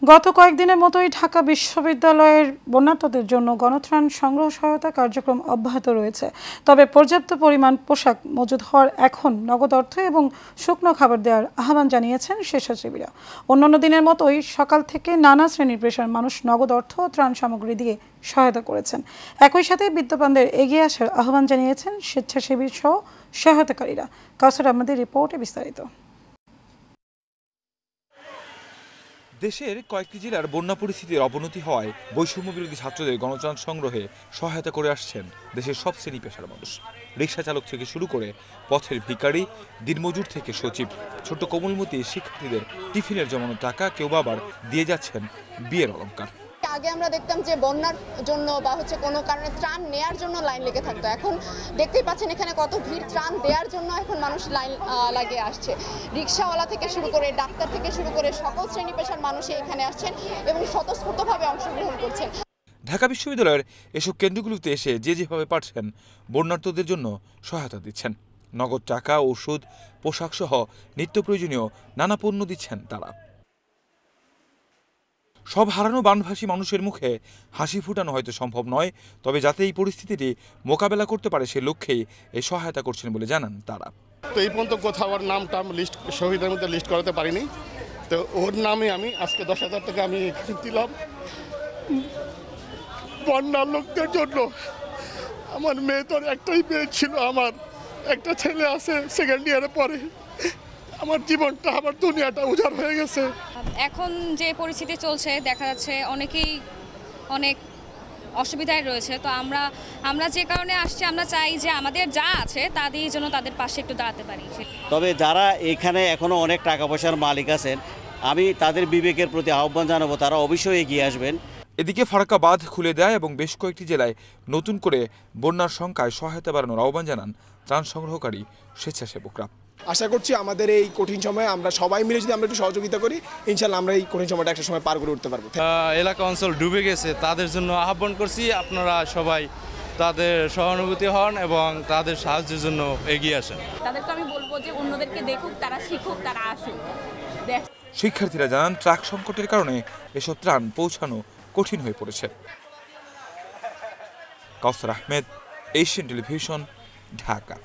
গত কয়েকদিনের মতোই ঢাকা বিশ্ববিদ্যালয়ের বন্যার্তদের জন্য গণত্রাণ সংগ্রহ সহায়তা কার্যক্রম অব্যাহত রয়েছে। তবে পর্যাপ্ত পরিমাণ পোশাক মজুদ হওয়ার এখন নগদ অর্থ এবং শুকনো খাবার দেওয়ার আহ্বান জানিয়েছেন স্বেচ্ছাসেবীরা। অন্যান্য দিনের মতোই সকাল থেকে নানা শ্রেণীর পেশার মানুষ নগদ অর্থ ও ত্রাণ সামগ্রী দিয়ে সহায়তা করেছেন। একই সাথে বিত্তবানদের এগিয়ে আসার আহ্বান জানিয়েছেন স্বেচ্ছাসেবী সহ সহায়তাকারীরা। কাউসার আমাদের রিপোর্টে বিস্তারিত। দেশের কয়েকটি জেলার বন্যা পরিস্থিতির অবনতি হওয়ায় বৈষম্য বিরোধী ছাত্রদের গণত্রাণ সংগ্রহে সহায়তা করে আসছেন দেশের সব শ্রেণী পেশার মানুষ। রিকশা চালক থেকে শুরু করে পথের ভিখারি, দিনমজুর থেকে সচিব, ছোট্ট কোমলমতি শিক্ষার্থীদের টিফিনের জমানো টাকা কেউ আবার দিয়ে যাচ্ছেন বিয়ের অলংকার। আগে আমরা দেখতাম যে বন্যার জন্য বা কোনো কারণে ত্রাণ নেয়ার জন্য লাইন লেগে থাকতো। এখন দেখতেই পাচ্ছেন এখানে কত ভিড়, ত্রাণ দেওয়ার জন্য এখন মানুষ লাইন লাগিয়ে আসছে। রিক্সাওয়ালা থেকে শুরু করে ডাক্তার থেকে শুরু করে সকল শ্রেণী পেশার মানুষই এখানে আসছেন এবং স্বতঃস্ফূর্তভাবে অংশগ্রহণ করছেন। ঢাকা বিশ্ববিদ্যালয়ের এসব কেন্দ্রগুলোতে এসে যে যেভাবে পারছেন বন্যার্তদের জন্য সহায়তা দিচ্ছেন। নগদ টাকা, ওষুধ, পোশাক সহ নিত্য প্রয়োজনীয় নানা পণ্য দিচ্ছেন তারা। সব হারানো বানভাসী মানুষের মুখে হাসি ফুটানো হয়তো সম্ভব নয়, তবে যাতে এই পরিস্থিতিটি মোকাবেলা করতে পারে সে লক্ষ্যেই এই সহায়তা করছেন বলে জানান তারা। তো এই পর্যন্ত কোথাও আর নামটা লিস্ট শহীদের মধ্যে লিস্ট করাতে পারিনি, তো ওর নামে আমি আজকে 10,000 টাকা আমি দিলাম বন্যার লোকদের জন্য। আমার মেয়ে তোর একটাই মেয়ে ছিল, আমার একটা ছেলে আছে সেকেন্ড ইয়ারে পড়ে। আমার জীবনটা, আমার দুনিয়াটা উজাড় হয়ে গেছে। এখন যে পরিস্থিতি চলছে দেখা যাচ্ছে অনেকেই অনেক অসুবিধায় রয়েছে। তো আমরা যে কারণে আসছি, আমরা চাই যে আমাদের যা আছে তা দিয়ে যেন তাদের পাশে একটু দাঁড়াতে পারি। তবে যারা এখানে এখনো অনেক টাকা পয়সার মালিক আছেন, আমি তাদের বিবেকের প্রতি আহ্বান জানাবো, তারা অবশ্যই এগিয়ে আসবেন। এদিকে ফারাক্কা বাঁধ খুলে দেয় এবং বেশ কয়েকটি জেলায় নতুন করে বন্যার সংখ্যায় সহায়তা বাড়ানোর আহ্বান জানান ত্রাণ সংগ্রহকারী স্বেচ্ছাসেবকরা। আশা করছি আমাদের এই কঠিন সময়ে আমরা সবাই মিলে যদি আমরা একটু সহযোগিতা করি, ইনশাল্লাহ আমরা এই কঠিন সময়টা একটা সময় পার করে উঠতে পারবো। এলাকা অঞ্চল ডুবে গেছে, তাদের জন্য আহ্বান করছি আপনারা সবাই তাদের সহানুভূতি হন এবং তাদের সাহায্যের জন্য এগিয়ে আসেন। তাদেরকে আমি বলবো যে অন্যদেরকে দেখুক, তারা শিখুক, তারা আসুক। শিক্ষার্থীরা জানান ট্রাক সংকটের কারণে এসব ত্রাণ পৌঁছানো কঠিন হয়ে পড়েছে। কাউসার আহমেদ, এশিয়ান টেলিভিশন, ঢাকা।